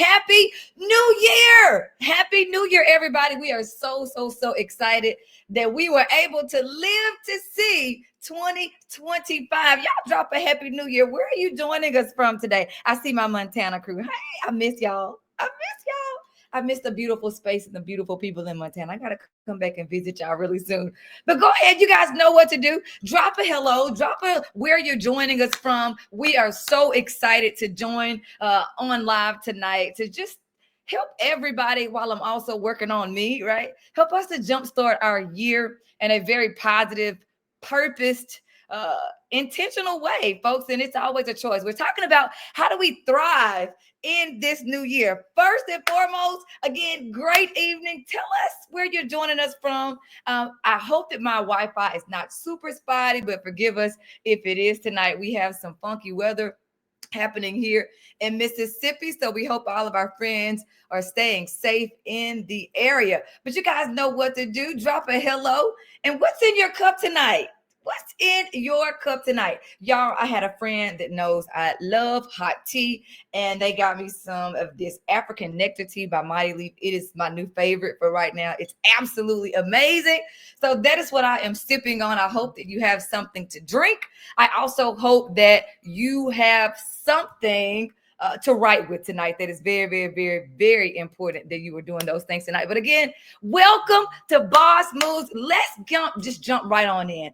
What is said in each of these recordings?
Happy New Year. Happy New Year, everybody. We are so excited that we were able to live to see 2025. Y'all drop a Happy New Year. Where are you joining us from today? I see my Montana crew. Hey, I miss y'all. I miss the beautiful space and the beautiful people in Montana. I got to come back and visit y'all really soon. But go ahead. You guys know what to do. Drop a hello. Drop a where you're joining us from. We are so excited to join on live tonight to just help everybody while I'm also working on me, right? Help us to jumpstart our year in a very positive, purposed, intentional way, folks. And it's always a choice. We're talking about how do we thrive in this new year. First and foremost, again, great evening. Tell us where you're joining us from. I hope that my Wi-Fi is not super spotty, but forgive us if it is tonight. We have some funky weather happening here in Mississippi. So we hope all of our friends are staying safe in the area. But you guys know what to do. Drop a hello. And what's in your cup tonight? What's in your cup tonight? Y'all, I had a friend that knows I love hot tea, and they got me some of this African nectar tea by Mighty Leaf. It is my new favorite for right now. It's absolutely amazing. So that is what I am sipping on. I hope that you have something to drink. I also hope that you have something to write with tonight. That is very important that you were doing those things tonight. But again, welcome to Boss Moves. Let's jump right on in.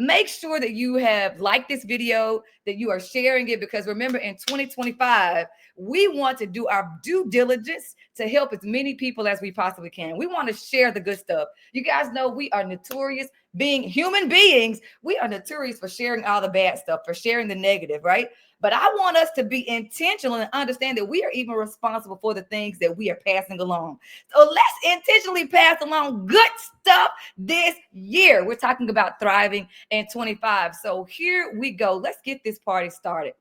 Make sure that you have liked this video, that you are sharing it, because remember, in 2025, we want to do our due diligence to help as many people as we possibly can. We want to share the good stuff. You guys know we are notorious, being human beings, we are notorious for sharing all the bad stuff, for sharing the negative, right? But I want us to be intentional and understand that we are even responsible for the things that we are passing along. So let's intentionally pass along good stuff this year. We're talking about thriving in 25. So here we go. Let's get this party started.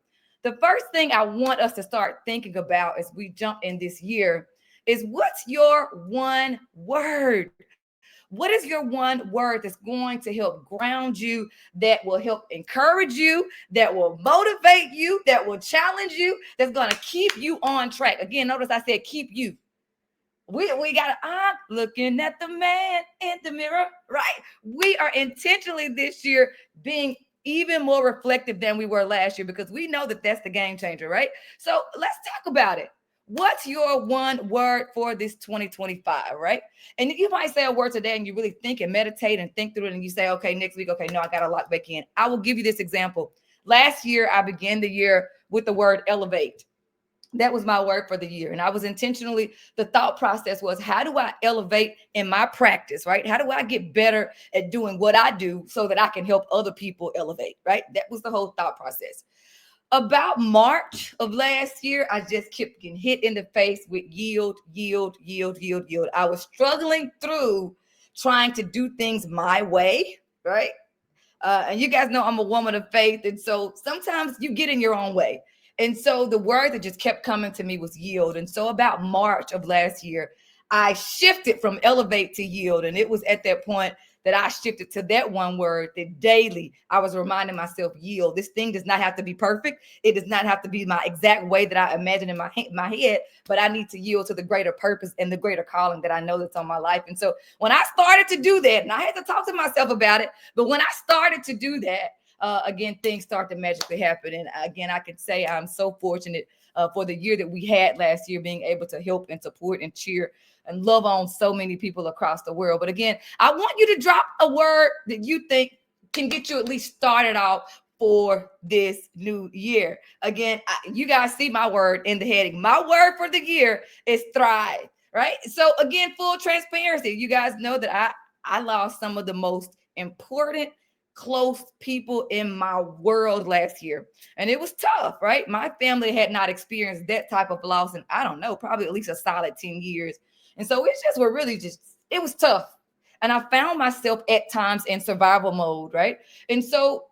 The first thing I want us to start thinking about as we jump in this year is, what's your one word? What is your one word that's going to help ground you, that will help encourage you, that will motivate you, that will challenge you, that's going to keep you on track? Again, notice I said keep you. We got to, I'm looking at the man in the mirror, right? We are intentionally this year being even more reflective than we were last year, because we know that that's the game changer, right? So let's talk about it. What's your one word for this 2025, right? And you might say a word today and you really think and meditate and think through it, and you say, okay, next week, okay, no, I got to lock back in. I will give you this example. Last year, I began the year with the word elevate. That was my word for the year. And I was intentionally, the thought process was, how do I elevate in my practice, right? How do I get better at doing what I do so that I can help other people elevate, right? That was the whole thought process. About March of last year, I just kept getting hit in the face with yield. I was struggling through trying to do things my way, right? And you guys know I'm a woman of faith. And so sometimes you get in your own way. And so the word that just kept coming to me was yield. And so about March of last year, I shifted from elevate to yield. And it was at that point that I shifted to that one word, that daily I was reminding myself, yield. This thing does not have to be perfect. It does not have to be my exact way that I imagine in my head, but I need to yield to the greater purpose and the greater calling that I know that's on my life. And so when I started to do that, and I had to talk to myself about it, but when I started to do that, again, things start to magically happen. And again, I can say I'm so fortunate for the year that we had last year, being able to help and support and cheer and love on so many people across the world. But again, I want you to drop a word that you think can get you at least started off for this new year. Again, you guys see my word in the heading. My word for the year is thrive, right? So again, full transparency. You guys know that I lost some of the most important, close people in my world last year. And it was tough, right? My family had not experienced that type of loss in, I don't know, probably at least a solid 10 years. And so it was tough. And I found myself at times in survival mode, right? And so,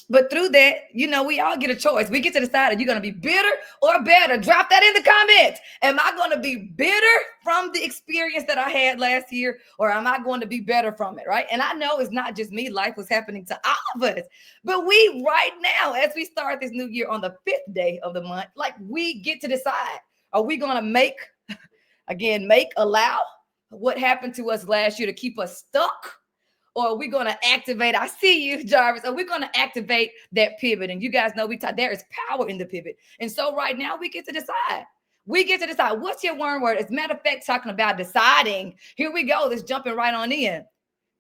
but through that, we all get a choice. We get to decide, are you going to be bitter or better? Drop that in the comments. Am I going to be bitter from the experience that I had last year, or am I going to be better from it, right? And I know it's not just me. Life was happening to all of us. But we right now, as we start this new year on the 5th day of the month, like, we get to decide. Are we going to allow what happened to us last year to keep us stuck? Or are we going to activate? I see you, Jarvis. Are we going to activate that pivot? And you guys know there is power in the pivot. And so right now we get to decide. We get to decide what's your one word. As a matter of fact, talking about deciding, here we go. Let's jumping right on in.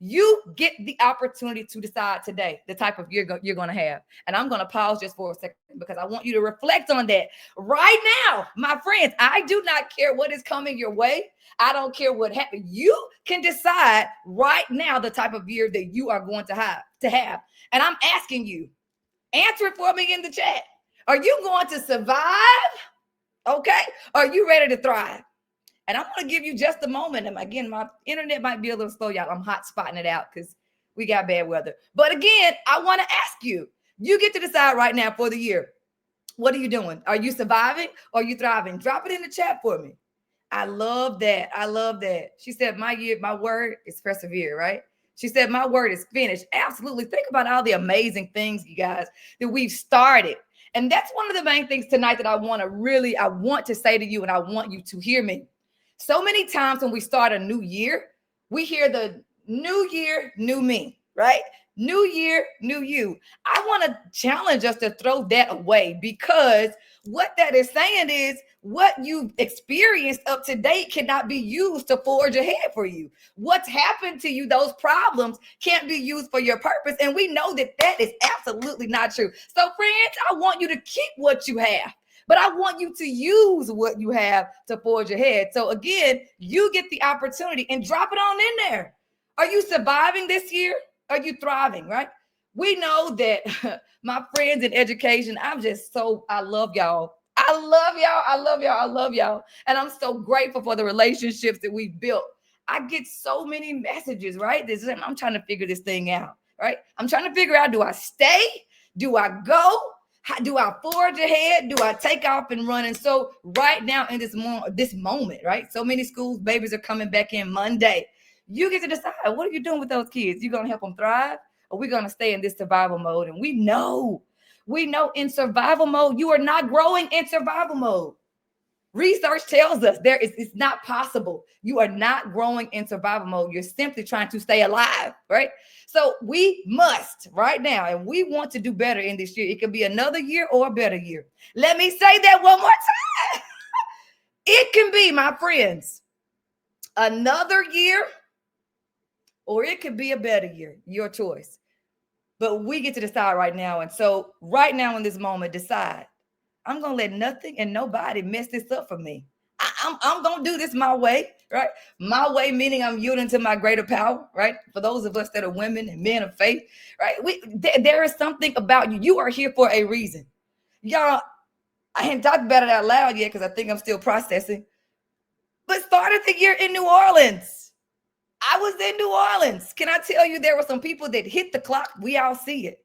You get the opportunity to decide today the type of year you're going to have. And I'm going to pause just for a second because I want you to reflect on that right now. My friends, I do not care what is coming your way. I don't care what happened. You can decide right now the type of year that you are going to have. And I'm asking you, answer it for me in the chat. Are you going to survive? Okay. Are you ready to thrive? And I'm going to give you just a moment. And again, my internet might be a little slow, y'all. I'm hot spotting it out because we got bad weather. But again, I want to ask you, you get to decide right now for the year. What are you doing? Are you surviving or are you thriving? Drop it in the chat for me. I love that. I love that. She said, my word is persevere, right? She said, my word is finished. Absolutely. Think about all the amazing things, you guys, that we've started. And that's one of the main things tonight that I want to say to you, and I want you to hear me. So many times when we start a new year, we hear the new year, new me, right? New year, new you. I want to challenge us to throw that away, because what that is saying is what you've experienced up to date cannot be used to forge ahead for you. What's happened to you, those problems, can't be used for your purpose. And we know that that is absolutely not true. So friends, I want you to keep what you have, but I want you to use what you have to forge ahead. So again, you get the opportunity and drop it on in there. Are you surviving this year? Are you thriving, right? We know that my friends in education, I love y'all. I love y'all. I love y'all. I love y'all. And I'm so grateful for the relationships that we've built. I get so many messages, right? I'm trying to figure this thing out, right? I'm trying to figure out, do I stay? Do I go? Do I forge ahead? Do I take off and run? And so right now in this moment, right? So many schools, babies are coming back in Monday. You get to decide, what are you doing with those kids? You going to help them thrive? Or we going to stay in this survival mode? And we know in survival mode, you are not growing in survival mode. Research tells us it's not possible. You are not growing in survival mode. You're simply trying to stay alive, right? So we must right now, and we want to do better in this year. It could be another year or a better year. Let me say that one more time. It can be, my friends, another year, or it could be a better year, your choice. But we get to decide right now. And so right now in this moment, decide, I'm going to let nothing and nobody mess this up for me. I'm going to do this my way, right? My way, meaning I'm yielding to my greater power, right? For those of us that are women and men of faith, right? There is something about you. You are here for a reason. Y'all, I haven't talked about it out loud yet because I think I'm still processing. But started the year in New Orleans. I was in New Orleans. Can I tell you, there were some people that hit the clock. We all see it.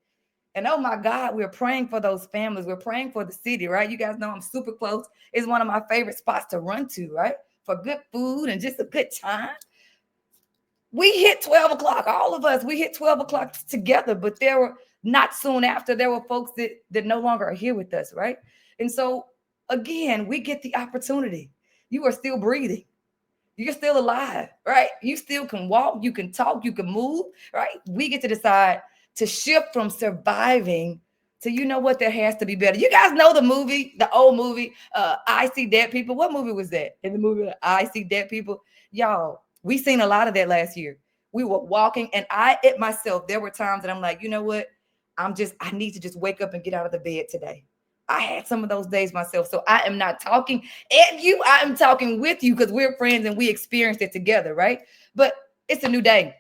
And oh my God, we're praying for those families. We're praying for the city, right? You guys know I'm super close. It's one of my favorite spots to run to, right? For good food and just a good time. We hit 12 o'clock. All of us, we hit 12 o'clock together. But there were, not soon after, there were folks that no longer are here with us, right? And so again, we get the opportunity. You are still breathing. You're still alive, right? You still can walk, you can talk, you can move, right? We get to decide to shift from surviving to, you know what, there has to be better. You guys know the old movie, I See Dead People. What movie was that? In the movie, I See Dead People. Y'all, we seen a lot of that last year. We were walking, and myself, there were times that I'm like, you know what? I need to just wake up and get out of the bed today. I had some of those days myself. So I am not talking at you. I am talking with you because we're friends and we experienced it together, right? But it's a new day.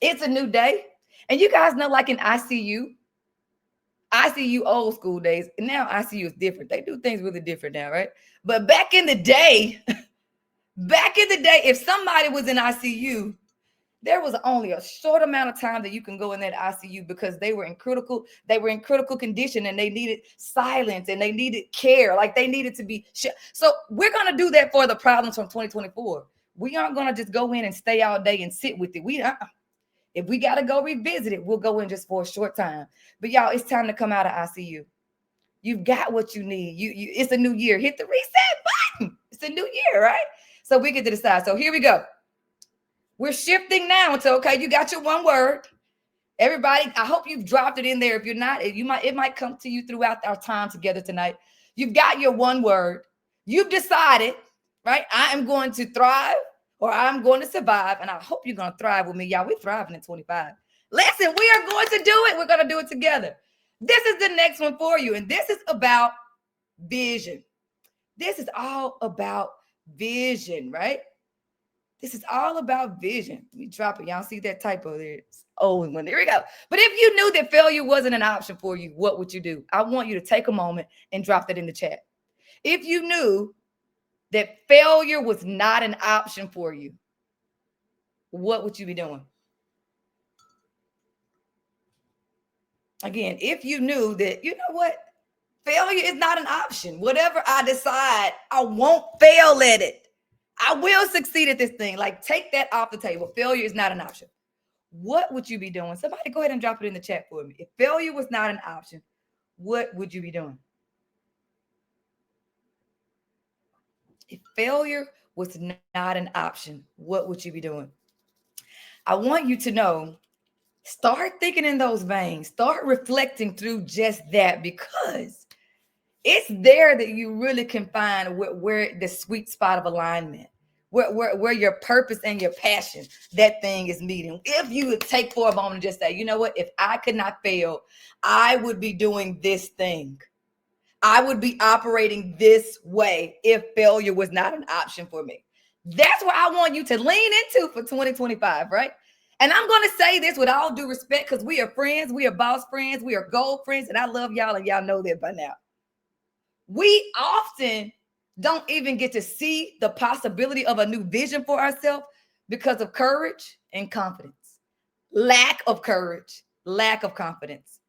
It's a new day. And you guys know, like in ICU old school days, and now ICU is different. They do things really different now, right? But back in the day, if somebody was in ICU, there was only a short amount of time that you can go in that ICU because they were in critical condition, and they needed silence and they needed care. Like they needed to be. So we're going to do that for the problems from 2024. We aren't going to just go in and stay all day and sit with it. If we got to go revisit it, we'll go in just for a short time. But y'all, it's time to come out of ICU. You've got what you need. It's a new year. Hit the reset button. It's a new year, right? So we get to decide. So here we go. We're shifting now to, okay, you got your one word. Everybody, I hope you've dropped it in there. If you're not, it might come to you throughout our time together tonight. You've got your one word. You've decided, right? I am going to thrive or I'm going to survive. And I hope you're going to thrive with me. Y'all, we're thriving in 25. Listen, we are going to do it. We're going to do it together. This is the next one for you. And this is about vision. This is all about vision, right? This is all about vision. Let me drop it. Y'all see that typo there? Oh, one. There we go. But if you knew that failure wasn't an option for you, what would you do? I want you to take a moment and drop that in the chat. If you knew that failure was not an option for you, what would you be doing? Again, if you knew that, you know what? Failure is not an option. Whatever I decide, I won't fail at it. I will succeed at this thing. Like, take that off the table. Failure is not an option. What would you be doing? Somebody go ahead and drop it in the chat for me. If failure was not an option, what would you be doing? If failure was not an option, what would you be doing? I want you to know, start thinking in those veins. Start reflecting through just that, because it's there that you really can find where the sweet spot of alignment, where your purpose and your passion, that thing is meeting. If you would take for a moment and just say, you know what, if I could not fail, I would be doing this thing. I would be operating this way if failure was not an option for me. That's what I want you to lean into for 2025, right? And I'm going to say this with all due respect, because we are friends, we are boss friends, we are gold friends, and I love y'all, and y'all know that by now. We often don't even get to see the possibility of a new vision for ourselves because of courage and confidence. Lack of courage, lack of confidence.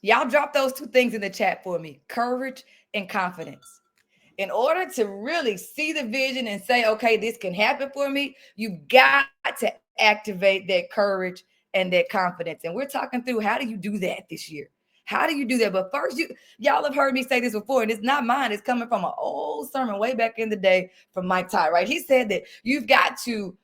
Y'all drop those two things in the chat for me, courage and confidence. In order to really see the vision and say, okay, this can happen for me, you've got to activate that courage and that confidence. And we're talking through, how do you do that this year? How do you do that? But first, y'all have heard me say this before, and it's not mine. It's coming from an old sermon way back in the day from Mike Ty, right? He said that you've got to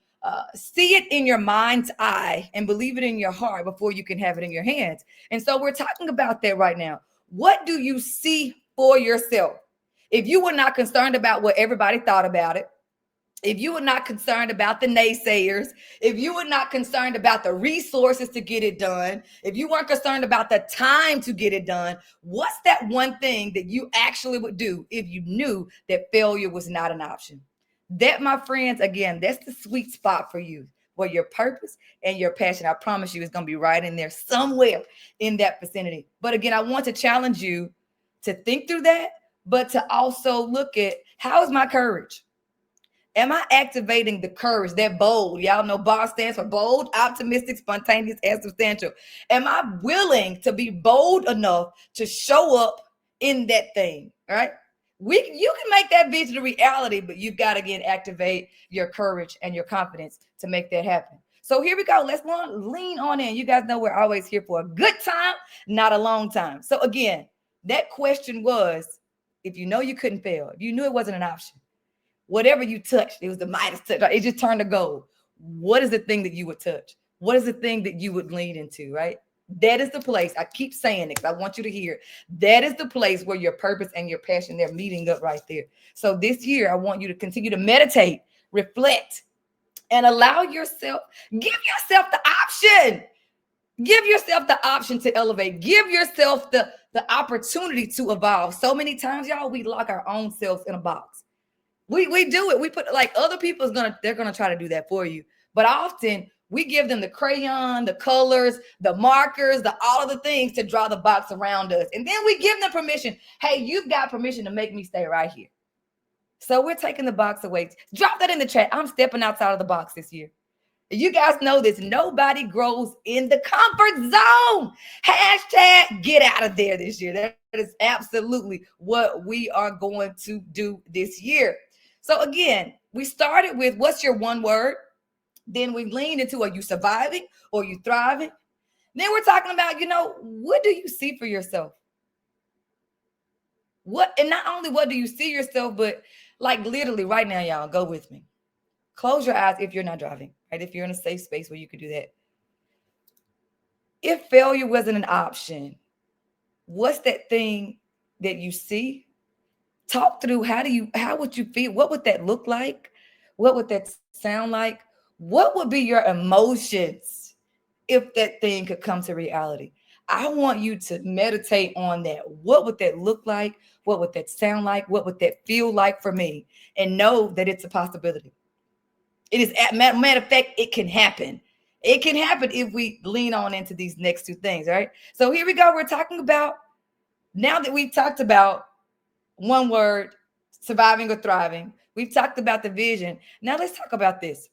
see it in your mind's eye and believe it in your heart before you can have it in your hands. And so we're talking about that right now. What do you see for yourself? If you were not concerned about what everybody thought about it, if you were not concerned about the naysayers, if you were not concerned about the resources to get it done, if you weren't concerned about the time to get it done, what's that one thing that you actually would do if you knew that failure was not an option? That, my friends, again, that's the sweet spot for you, where your purpose and your passion, I promise you, is going to be right in there somewhere in that vicinity. But again, I want to challenge you to think through that, but to also look at, how is my courage? Am I activating the courage, that bold? Y'all know BOSS stands for bold, optimistic, spontaneous, and substantial. Am I willing to be bold enough to show up in that thing, right? You can make that vision a reality, but you've got to, again, activate your courage and your confidence to make that happen. So here we go. Let's lean on in. You guys know we're always here for a good time, not a long time. So again, that question was, if you know you couldn't fail, if you knew it wasn't an option, whatever you touched, it was the Midas touch, right? It just turned to gold. What is the thing that you would touch? What is the thing that you would lean into, right? That is the place. I keep saying it because I want you to hear. That is the place where your purpose and your passion, they're meeting up right there. So this year, I want you to continue to meditate, reflect, and allow yourself, give yourself the option. Give yourself the option to elevate. Give yourself the opportunity to evolve. So many times, y'all, we lock our own selves in a box. We do it. We put, like, other people's they're gonna try to do that for you. But often we give them the crayon, the colors, the markers, all of the things to draw the box around us. And then we give them permission. Hey, you've got permission to make me stay right here. So we're taking the box away. Drop that in the chat. I'm stepping outside of the box this year. You guys know this. Nobody grows in the comfort zone. Hashtag get out of there this year. That is absolutely what we are going to do this year. So again, we started with, what's your one word? Then we leaned into, are you surviving or are you thriving? Then we're talking about, what do you see for yourself? What, and not only what do you see yourself, but like literally right now, y'all, go with me. Close your eyes if you're not driving, right? If you're in a safe space where you could do that. If failure wasn't an option, what's that thing that you see? Talk through how would you feel? What would that look like? What would that sound like? What would be your emotions if that thing could come to reality? I want you to meditate on that. What would that look like? What would that sound like? What would that feel like for me? And know that it's a possibility. It is, matter of fact, it can happen. It can happen if we lean on into these next two things, right? So here we go. We're talking about, now that we've talked about one word, surviving or thriving, we've talked about the vision. Now let's talk about this.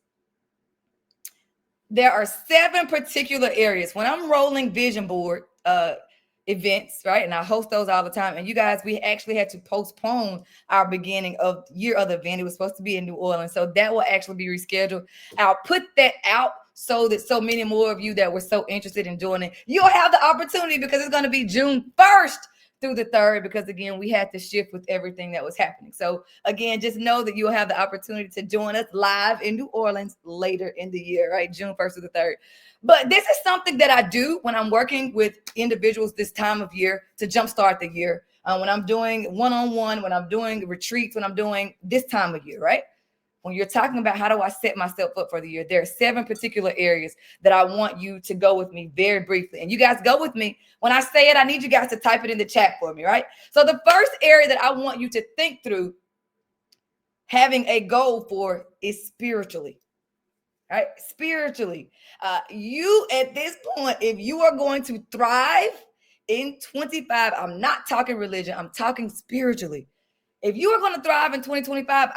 There are 7 particular areas when I'm rolling vision board events, right? And I host those all the time. And you guys, we actually had to postpone our beginning of year of the event. It was supposed to be in New Orleans, so that will actually be rescheduled. I'll put that out so that so many more of you that were so interested in joining, you'll have the opportunity, because it's going to be June 1st through the 3rd, because again, we had to shift with everything that was happening. So again, just know that you'll have the opportunity to join us live in New Orleans later in the year, right? June 1st through the 3rd. But this is something that I do when I'm working with individuals this time of year to jumpstart the year. When I'm doing one-on-one, when I'm doing retreats, when I'm doing this time of year, right? When you're talking about how do I set myself up for the year, there are 7 particular areas that I want you to go with me very briefly. And you guys go with me. When I say it, I need you guys to type it in the chat for me, right? So the first area that I want you to think through having a goal for is spiritually. Right? Spiritually. You at this point, if you are going to thrive in 25, I'm not talking religion, I'm talking spiritually. If you are going to thrive in 2025,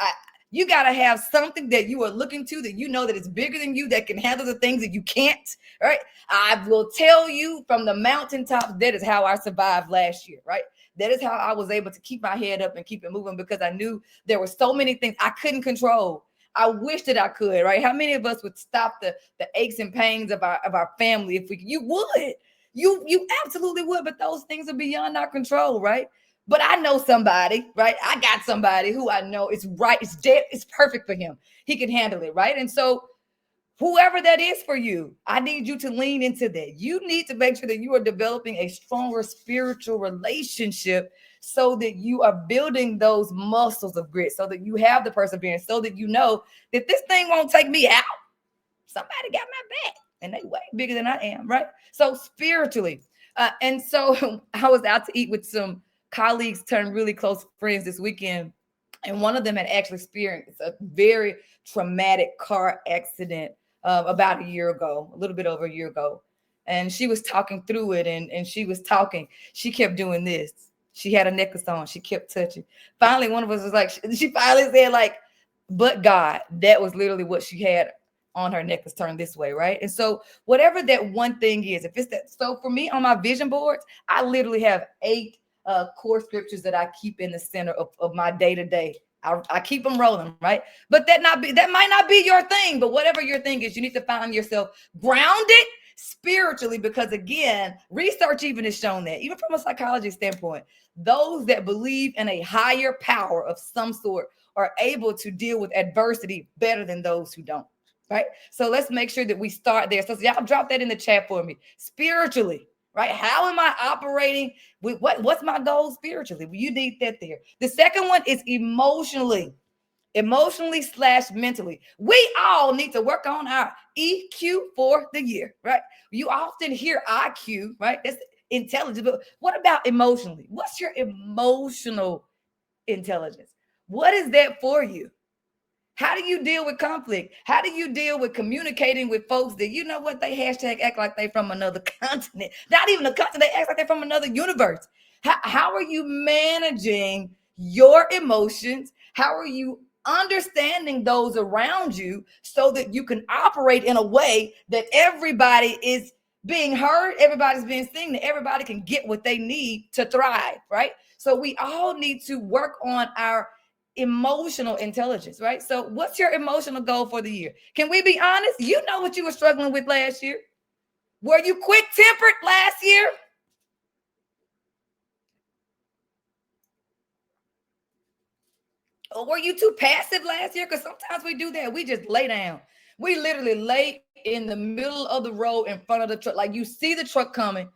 you got to have something that you are looking to, that you know that is bigger than you, that can handle the things that you can't, right? I will tell you from the mountaintops, that is how I survived last year, right? That is how I was able to keep my head up and keep it moving, because I knew there were so many things I couldn't control. I wish that I could, right? How many of us would stop the aches and pains of our family if we? You would. You absolutely would, but those things are beyond our control, right? But I know somebody, right? I got somebody who I know is right. It's dead. It's perfect for him. He can handle it, right? And so whoever that is for you, I need you to lean into that. You need to make sure that you are developing a stronger spiritual relationship, so that you are building those muscles of grit, so that you have the perseverance, so that you know that this thing won't take me out. Somebody got my back, and they way bigger than I am, right? So spiritually. And so I was out to eat with some colleagues turned really close friends this weekend. And one of them had actually experienced a very traumatic car accident about a year ago, a little bit over a year ago. And she was talking through it, and she was talking. She kept doing this. She had a necklace on. She kept touching. Finally, one of us was like, she finally said, like, but God, that was literally what she had on her necklace turned this way, right? And so whatever that one thing is, if it's that, so for me on my vision boards, I literally have 8 core scriptures that I keep in the center of my day-to-day. I keep them rolling, right? But that might not be your thing, but whatever your thing is, you need to find yourself grounded spiritually, because again, research even has shown that, even from a psychology standpoint, those that believe in a higher power of some sort are able to deal with adversity better than those who don't, right? So let's make sure that we start there. So y'all drop that in the chat for me. Spiritually, right? How am I operating with what's my goal spiritually? Well, you need that there. The second one is emotionally / mentally. We all need to work on our EQ for the year, right? You often hear IQ, right? That's intelligence, but what about emotionally? What's your emotional intelligence? What is that for you? How do you deal with conflict? How do you deal with communicating with folks that, you know what, they hashtag act like they from another continent? Not even a continent, they act like they're from another universe. How are you managing your emotions? How are you understanding those around you so that you can operate in a way that everybody is being heard, everybody's being seen, that everybody can get what they need to thrive, right? So we all need to work on our emotional intelligence, right? So what's your emotional goal for the year? Can we be honest? You know what you were struggling with last year. Were you quick-tempered last year? Were you too passive last year? Because sometimes we do that. We just lay down. We literally lay in the middle of the road in front of the truck. Like you see the truck coming,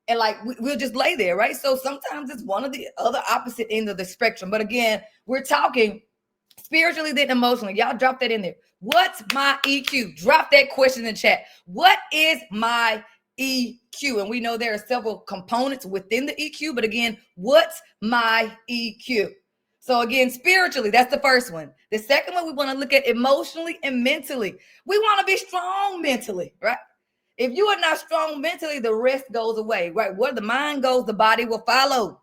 and like we'll just lay there, right? So sometimes it's one of the other opposite end of the spectrum. But again, we're talking spiritually then emotionally. Y'all drop that in there. What's my EQ? Drop that question in the chat. What is my EQ? And we know there are several components within the EQ, but again, what's my EQ? So again, spiritually, that's the first one. The second one, we want to look at emotionally and mentally. We want to be strong mentally, right? If you are not strong mentally, the rest goes away, right? Where the mind goes, the body will follow.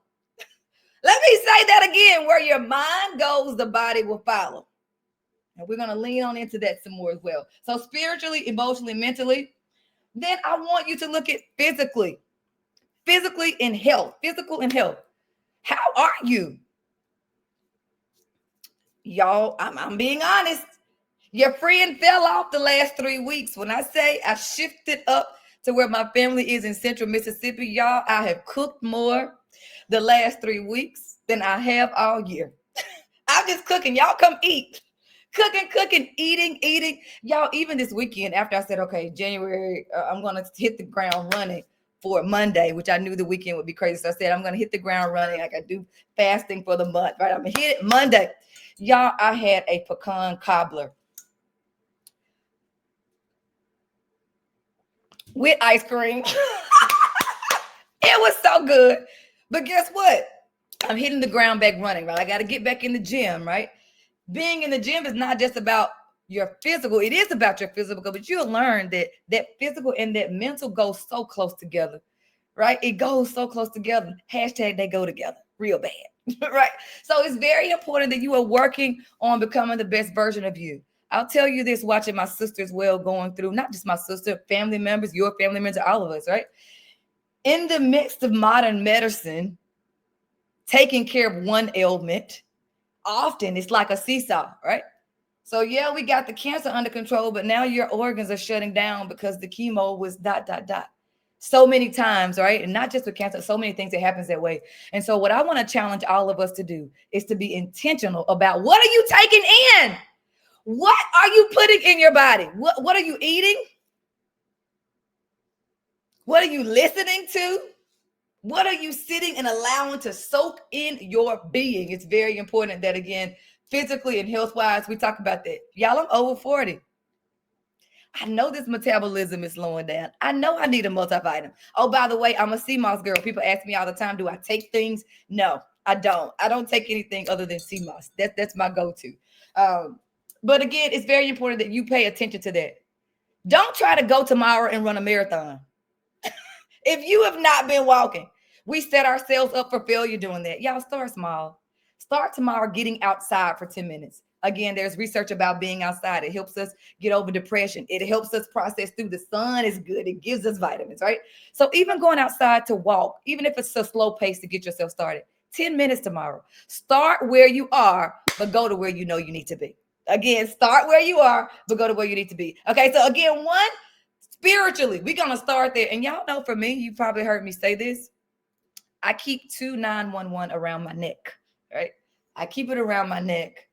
Let me say that again. Where your mind goes, the body will follow. And we're going to lean on into that some more as well. So spiritually, emotionally, mentally. Then I want you to look at physically in health, physical and health. How are you? Y'all, I'm being honest. Your friend fell off the last 3 weeks. When I say I shifted up to where my family is in central Mississippi, y'all, I have cooked more the last 3 weeks than I have all year. I'm just cooking. Y'all come eat. Cooking, eating. Y'all, even this weekend, after I said, okay, January, I'm going to hit the ground running for Monday, which I knew the weekend would be crazy. So I said, I'm going to hit the ground running. I got to do fasting for the month, right? I'm going to hit it Monday. Y'all, I had a pecan cobbler with ice cream. It was so good. But guess what? I'm hitting the ground back running, right? I got to get back in the gym, right? Being in the gym is not just about your physical. It is about your physical, but you'll learn that physical and that mental go so close together, right? It goes so close together. Hashtag they go together real bad. Right? So it's very important that you are working on becoming the best version of you. I'll tell you this, watching my sister as well, going through, not just my sister, family members, your family members, all of us, right? In the midst of modern medicine, taking care of one ailment, often it's like a seesaw, right? So yeah, we got the cancer under control, but now your organs are shutting down because the chemo was ... So many times, right? And not just with cancer, so many things that happens that way. And so what I want to challenge all of us to do is to be intentional about what are you taking in? What are you putting in your body? What are you eating? What are you listening to? What are you sitting and allowing to soak in your being? It's very important that, again, physically and health-wise, we talk about that. Y'all, I'm over 40. I know this metabolism is slowing down. I know I need a multivitamin. Oh, by the way, I'm a CMOS girl. People ask me all the time, do I take things? No, I don't. I don't take anything other than CMOS. That's my go-to. But again, it's very important that you pay attention to that. Don't try to go tomorrow and run a marathon. If you have not been walking, we set ourselves up for failure doing that. Y'all, start small. Start tomorrow getting outside for 10 minutes. Again, there's research about being outside. It helps us get over depression. It helps us process through. The sun is good. It gives us vitamins, right? So even going outside to walk, even if it's a slow pace to get yourself started, 10 minutes tomorrow. Start where you are, but go to where you know you need to be. Again, start where you are, but go to where you need to be. Okay, so again, one, spiritually, we're going to start there. And y'all know, for me, you probably heard me say this, I keep 2911 around my neck, right? I keep it around my neck.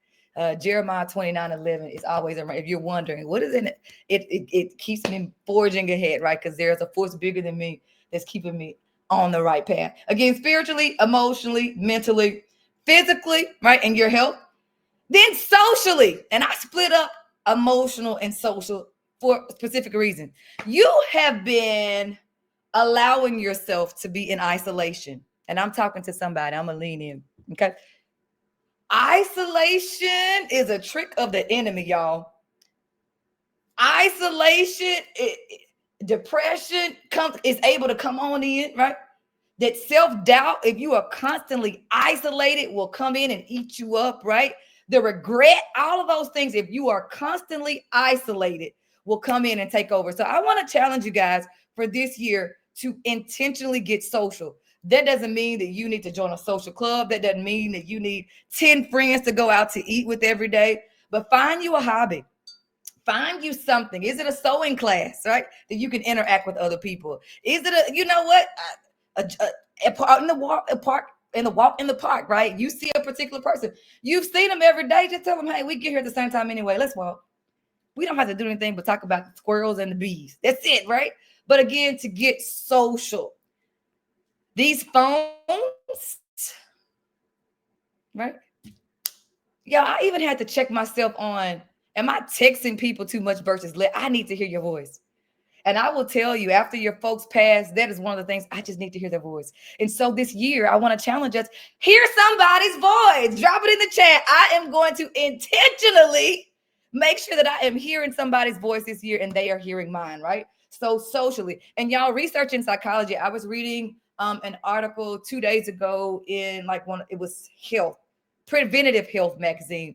Jeremiah 29:11 is always around. If you're wondering, what is in it? It keeps me forging ahead, right? Because there's a force bigger than me that's keeping me on the right path. Again, spiritually, emotionally, mentally, physically, right? And your health. Then socially, and I split up emotional and social for a specific reason. You have been allowing yourself to be in isolation. And I'm talking to somebody. I'm going to lean in. Okay. Isolation is a trick of the enemy, y'all. Isolation, depression is able to come on in, right? That self-doubt, if you are constantly isolated, will come in and eat you up, right? The regret, all of those things, if you are constantly isolated, will come in and take over. So I want to challenge you guys for this year to intentionally get social. That doesn't mean that you need to join a social club. That doesn't mean that you need 10 friends to go out to eat with every day. But find you a hobby. Find you something. Is it a sewing class, right? That you can interact with other people? Is it a, you know what? A park in the walk in the park, right? You see a particular person. You've seen them every day. Just tell them, hey, we get here at the same time anyway. Let's walk. We don't have to do anything but talk about the squirrels and the bees. That's it, right? But again, to get social. These phones, right? Yeah, I even had to check myself on, am I texting people too much versus I need to hear your voice. And I will tell you, after your folks pass, that is one of the things I just need to hear their voice. And so this year, I want to challenge us, hear somebody's voice. Drop it in the chat. I am going to intentionally make sure that I am hearing somebody's voice this year and they are hearing mine, right? So socially. And y'all, research in psychology, I was reading an article 2 days ago in it was health, preventative health magazine.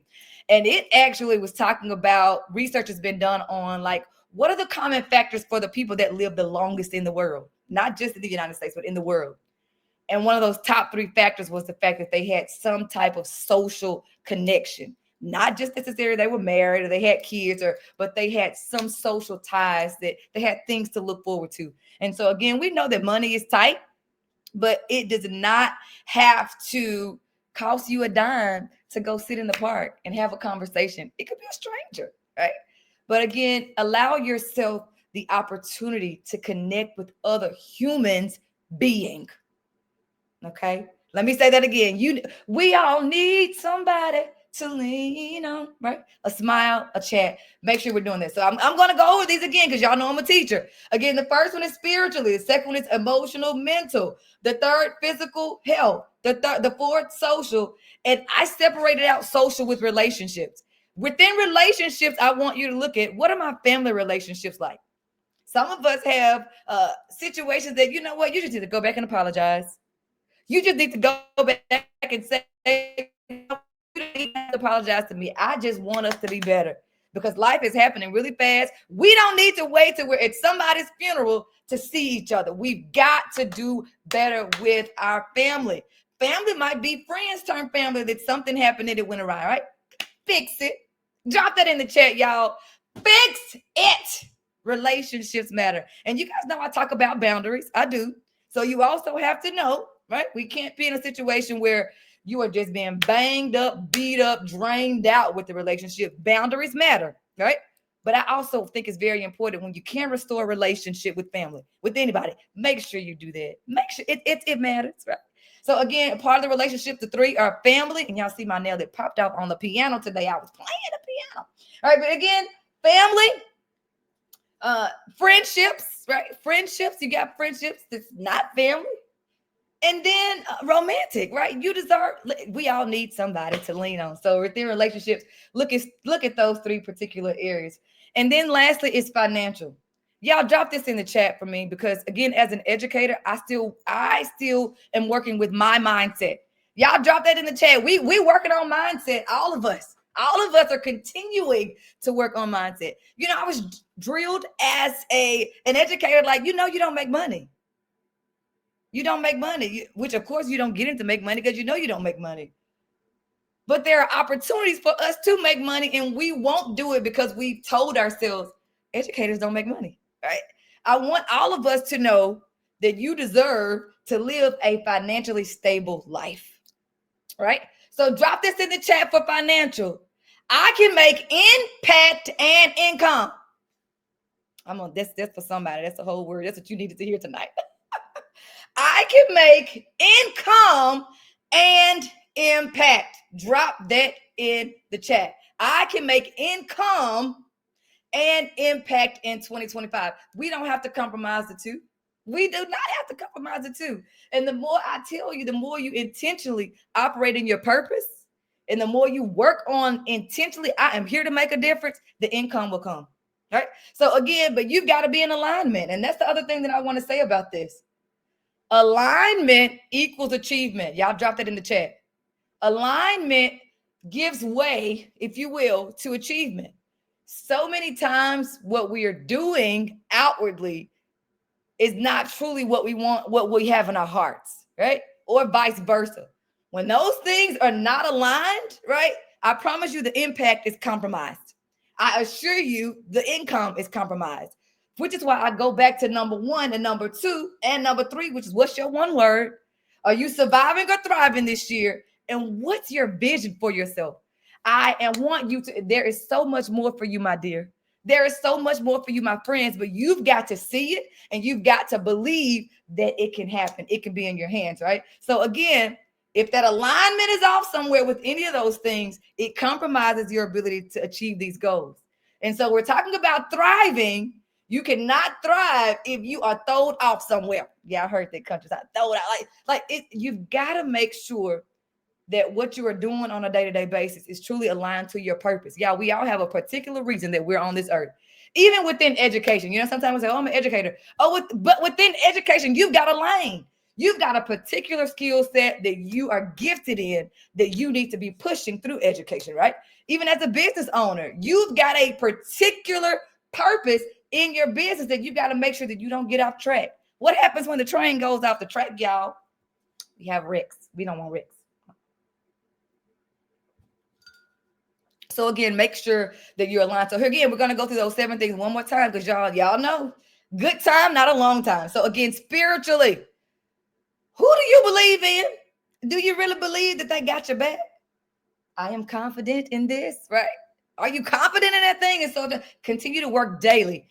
And it actually was talking about research has been done on what are the common factors for the people that live the longest in the world, not just in the United States, but in the world. And one of those top 3 factors was the fact that they had some type of social connection, not just necessarily they were married or they had kids, but they had some social ties, that they had things to look forward to. And so again, we know that money is tight, but it does not have to cost you a dime to go sit in the park and have a conversation. It could be a stranger, right? But again, allow yourself the opportunity to connect with other humans being. Okay? Let me say that again. We all need somebody to lean on, right? A smile, a chat. Make sure we're doing this. So I'm going to go over these again because y'all know I'm a teacher. Again, the first one is spiritually. The second one is emotional, mental. The third, physical health. The fourth, social. And I separated out social with relationships. Within relationships, I want you to look at, what are my family relationships like? Some of us have situations that, you know what, you just need to go back and apologize. You just need to go back and say, you don't need to apologize to me. I just want us to be better because life is happening really fast. We don't need to wait till we're at somebody's funeral to see each other. We've got to do better with our family. Family might be friends turn family, that something happened and it went awry, right? Fix it. Drop that in the chat, y'all. Fix it. Relationships matter. And you guys know I talk about boundaries. I do. So you also have to know, right? We can't be in a situation where you are just being banged up, beat up, drained out with the relationship. Boundaries matter, right? But I also think it's very important when you can restore a relationship with family, with anybody, make sure you do that. Make sure it matters, right? So again, part of the relationship, the 3 are family. And y'all see my nail that popped out on the piano today. I was playing the piano. All right, but again, family, friendships, right? Friendships, you got friendships that's not family. And then romantic, right? We all need somebody to lean on. So within relationships, look at those 3 particular areas. And then lastly is financial. Y'all drop this in the chat for me because again, as an educator, I still am working with my mindset. Y'all drop that in the chat. We working on mindset, all of us. All of us are continuing to work on mindset. I was drilled as an educator, you don't make money. You don't make money, which of course you don't get into make money because you don't make money. But there are opportunities for us to make money, and we won't do it because we've told ourselves educators don't make money, right? I want all of us to know that you deserve to live a financially stable life, right? So drop this in the chat for financial. I can make impact and income. That's for somebody. That's the whole word. That's what you needed to hear tonight. I can make income and impact. Drop that in the chat. I can make income and impact in 2025. We don't have to compromise the two. We do not have to compromise the two. And the more I tell you, the more you intentionally operate in your purpose, and the more you work on intentionally, I am here to make a difference, the income will come. Right? So again, but you've got to be in alignment. And that's the other thing that I want to say about this. Alignment equals achievement. Y'all drop that in the chat. Alignment gives way, if you will, to achievement. So many times what we are doing outwardly is not truly what we want, what we have in our hearts, right? Or vice versa. When those things are not aligned, right? I promise you the impact is compromised. I assure you the income is compromised, which is why I go back to number 1 and number 2 and number 3, which is what's your one word? Are you surviving or thriving this year? And what's your vision for yourself? Want you to, there is so much more for you, my dear. There is so much more for you, my friends, but you've got to see it and you've got to believe that it can happen. It can be in your hands, right? So again, if that alignment is off somewhere with any of those things, it compromises your ability to achieve these goals. And so we're talking about thriving. You cannot thrive if you are thrown off somewhere. Yeah, I heard that countryside. Thrown out. Like it, you've got to make sure that what you are doing on a day-to-day basis is truly aligned to your purpose. Yeah, we all have a particular reason that we're on this earth. Even within education, sometimes we say, "Oh, I'm an educator." But within education, you've got a lane. You've got a particular skill set that you are gifted in that you need to be pushing through education, right? Even as a business owner, you've got a particular purpose in your business that you got to make sure that you don't get off track. What happens when the train goes off the track, y'all? We have wrecks. We don't want wrecks. So again, make sure that you're aligned. So here again, we're going to go through those 7 things one more time because y'all know, good time, not a long time. So again, spiritually, who do you believe in? Do you really believe that they got your back? I am confident in this, right? Are you confident in that thing? And so to continue to work daily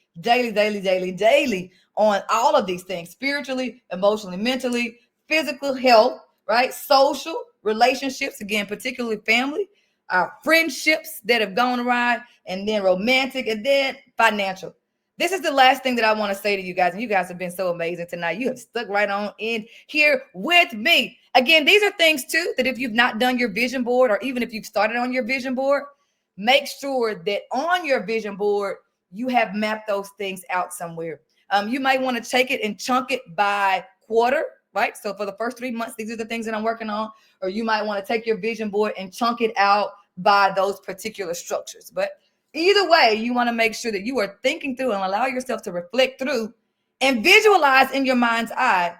on all of these things, spiritually, emotionally, mentally, physical health, right? Social relationships, again, particularly family, our friendships that have gone awry, and then romantic, and then financial. This is the last thing that I want to say to you guys, and you guys have been so amazing tonight. You have stuck right on in here with me. Again, these are things too that if you've not done your vision board, or even if you've started on your vision board, make sure that on your vision board, you have mapped those things out somewhere. You might want to take it and chunk it by quarter, right? So for the first 3 months, these are the things that I'm working on. Or you might want to take your vision board and chunk it out by those particular structures. But either way, you want to make sure that you are thinking through and allow yourself to reflect through and visualize in your mind's eye,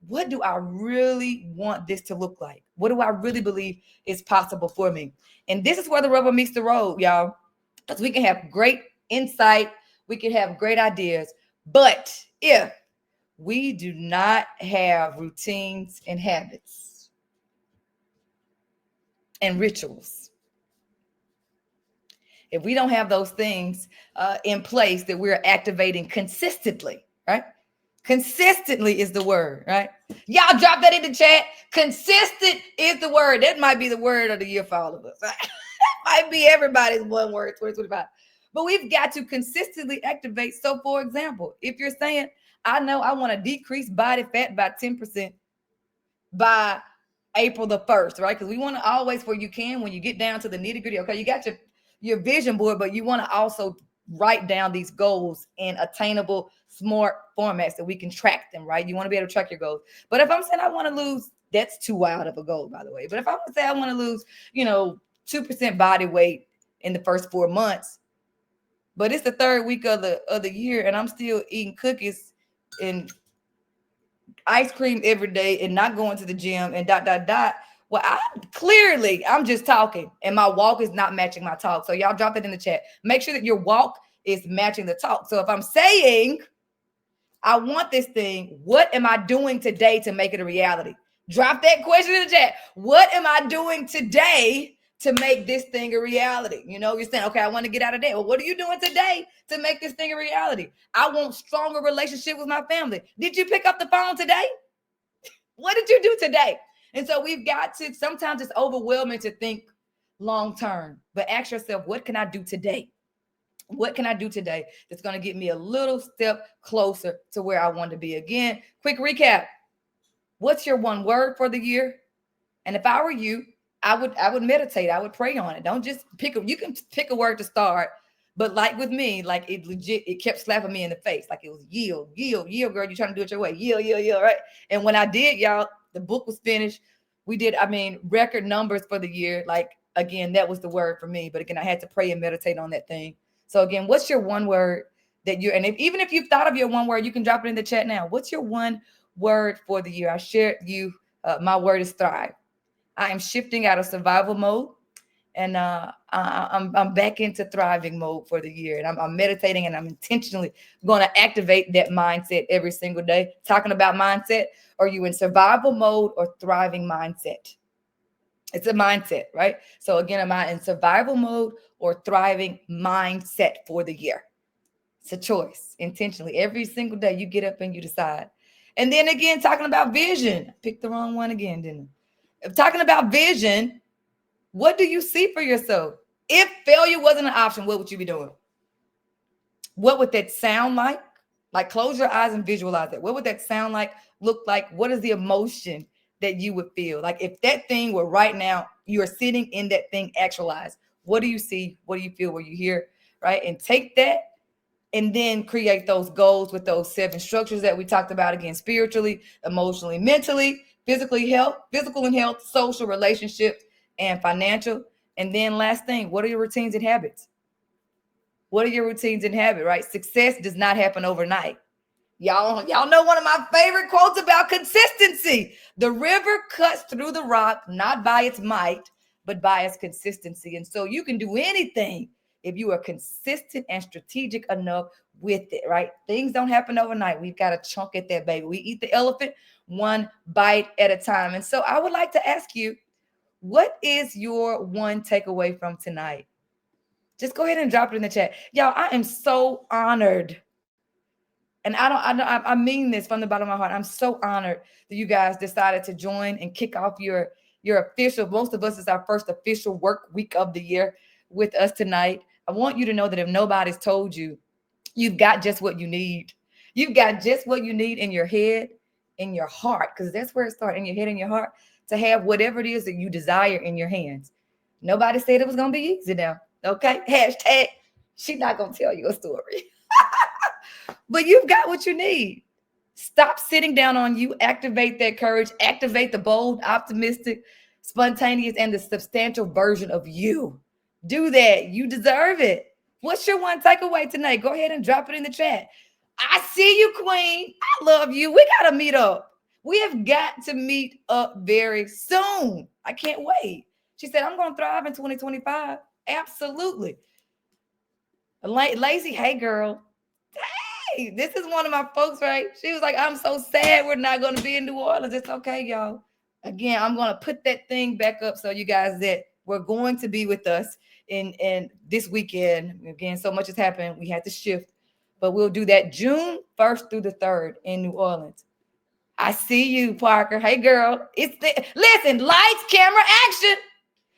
what do I really want this to look like? What do I really believe is possible for me? And this is where the rubber meets the road, y'all. Because we can have great insight, we can have great ideas, but if we do not have routines and habits and rituals, if we don't have those things in place that we're activating consistently, right? Consistently is the word, right? Y'all drop that in the chat. Consistent is the word. That might be the word of the year for all of us. Right? That might be everybody's one word, 2025. But we've got to consistently activate. So, for example, if you're saying, I know I want to decrease body fat by 10% by April the 1st, right? Because we want to always, where you can, when you get down to the nitty gritty, okay, you got your vision board, but you want to also write down these goals in attainable, smart formats so we can track them, right? You want to be able to track your goals. But if I'm saying I want to lose, that's too wild of a goal, by the way. But if I would say I want to lose, 2% body weight in the first 4 months, but it's the 3rd week of the year and I'm still eating cookies and ice cream every day and not going to the gym and ... Well, I'm just talking and my walk is not matching my talk. So y'all drop it in the chat. Make sure that your walk is matching the talk. So if I'm saying I want this thing, what am I doing today to make it a reality? Drop that question in the chat. What am I doing today to make this thing a reality? You're saying, okay, I want to get out of debt. Well, what are you doing today to make this thing a reality? I want stronger relationship with my family. Did you pick up the phone today? What did you do today? And so we've got to, sometimes it's overwhelming to think long term, but ask yourself, what can I do today? What can I do today that's going to get me a little step closer to where I want to be? Again, quick recap. What's your one word for the year? And if I were you, I would meditate. I would pray on it. Don't just you can pick a word to start, but like with me, like it kept slapping me in the face. Like it was yield, girl. You're trying to do it your way. Yield, right? And when I did, y'all, the book was finished. We did, record numbers for the year. Like, again, that was the word for me. But again, I had to pray and meditate on that thing. So again, what's your one word that you're, and even if you've thought of your one word, you can drop it in the chat now. What's your one word for the year? I shared my word is thrive. I am shifting out of survival mode. And I I'm back into thriving mode for the year, and I'm meditating, and I'm intentionally going to activate that mindset every single day. Talking about mindset, are you in survival mode or thriving mindset? It's a mindset, right? So again, am I in survival mode or thriving mindset for the year? It's a choice intentionally. Every single day you get up and you decide. And then again, talking about vision. Picked the wrong one again, didn't I? Talking about vision, what do you see for yourself? If failure wasn't an option, what would you be doing? What would that sound like? Like, close your eyes and visualize it. What would that sound like, look like? What is the emotion that you would feel? Like, if that thing were right now, you are sitting in that thing actualized, what do you see? What do you feel? What you hear? Right? And take that and then create those goals with those 7 structures that we talked about, again, spiritually, emotionally, mentally, physical and health, social, relationships, and financial. And then last thing, what are your routines and habits? What are your routines and habits, right? Success does not happen overnight. Y'all know one of my favorite quotes about consistency. The river cuts through the rock, not by its might, but by its consistency. And so you can do anything if you are consistent and strategic enough with it, right? Things don't happen overnight. We've got to chunk at that baby. We eat the elephant one bite at a time. And so I would like to ask you, what is your one takeaway from tonight? Just go ahead and drop it in the chat. Y'all, I am so honored. And I mean this from the bottom of my heart. I'm so honored that you guys decided to join and kick off your official, most of us is our first official work week of the year with us tonight. I want you to know that if nobody's told you, you've got just what you need. You've got just what you need in your head, in your heart, because that's where it starts, in your head and your heart, to have whatever it is that you desire in your hands. Nobody said it was going to be easy now. Okay? Hashtag, she's not going to tell you a story. But you've got what you need. Stop sitting down on you. Activate that courage. Activate the bold, optimistic, spontaneous, and the substantial version of you. Do that. You deserve it. What's your one takeaway tonight? Go ahead and drop it in the chat. I see you, Queen. I love you. We got to meet up. We have got to meet up very soon. I can't wait. She said, I'm going to thrive in 2025. Absolutely. Lazy, hey, girl. Hey, this is one of my folks, right? She was like, I'm so sad we're not going to be in New Orleans. It's okay, y'all. Again, I'm going to put that thing back up so you guys that we're going to be with us in this weekend. Again, so much has happened. We had to shift, but we'll do that June 1st through the 3rd in New Orleans. I see you, Parker. Hey, girl. Listen, lights, camera, action.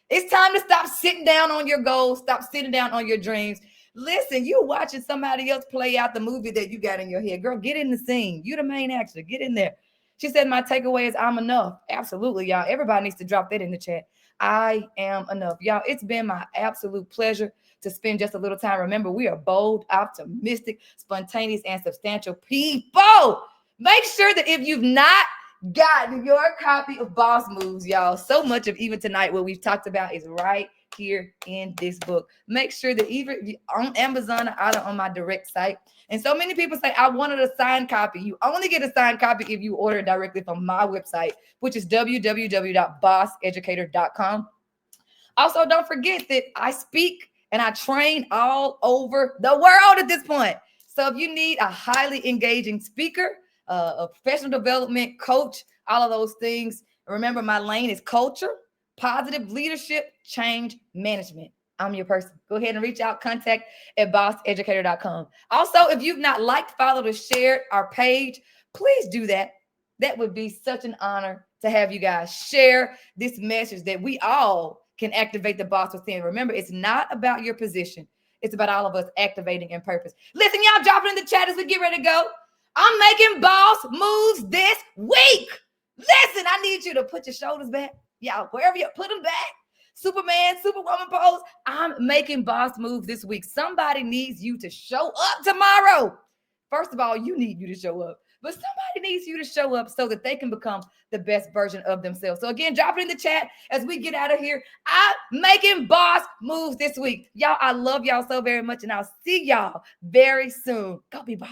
It's time to stop sitting down on your goals. Stop sitting down on your dreams. Listen, you watching somebody else play out the movie that you got in your head. Girl, get in the scene. You the main actor. Get in there. She said, my takeaway is I'm enough. Absolutely, y'all. Everybody needs to drop that in the chat. I am enough. Y'all, it's been my absolute pleasure to spend just a little time. Remember, we are bold, optimistic, spontaneous, and substantial people. Make sure that if you've not got your copy of Boss Moves, y'all, so much of even tonight what we've talked about is right here in this book. Make sure that either on Amazon or either on my direct site. And so many people say, I wanted a signed copy. You only get a signed copy if you order it directly from my website, which is www.bosseducator.com. Also, don't forget that I speak and I train all over the world at this point. So if you need a highly engaging speaker, a professional development coach, all of those things, remember my lane is culture, positive leadership, change management. I'm your person. Go ahead and reach out, contact at bosseducator.com. Also, if you've not liked, followed, or shared our page, please do that. That would be such an honor to have you guys share this message that we all can activate the boss within. Remember, it's not about your position. It's about all of us activating in purpose. Listen, y'all, drop it in the chat as we get ready to go. I'm making boss moves this week. Listen, I need you to put your shoulders back. Y'all, wherever you put them back. Superman, Superwoman pose. I'm making boss moves this week. Somebody needs you to show up tomorrow. First of all, you need you to show up. But somebody needs you to show up so that they can become the best version of themselves. So again, drop it in the chat as we get out of here. I'm making boss moves this week. Y'all, I love y'all so very much, and I'll see y'all very soon. Go be boss.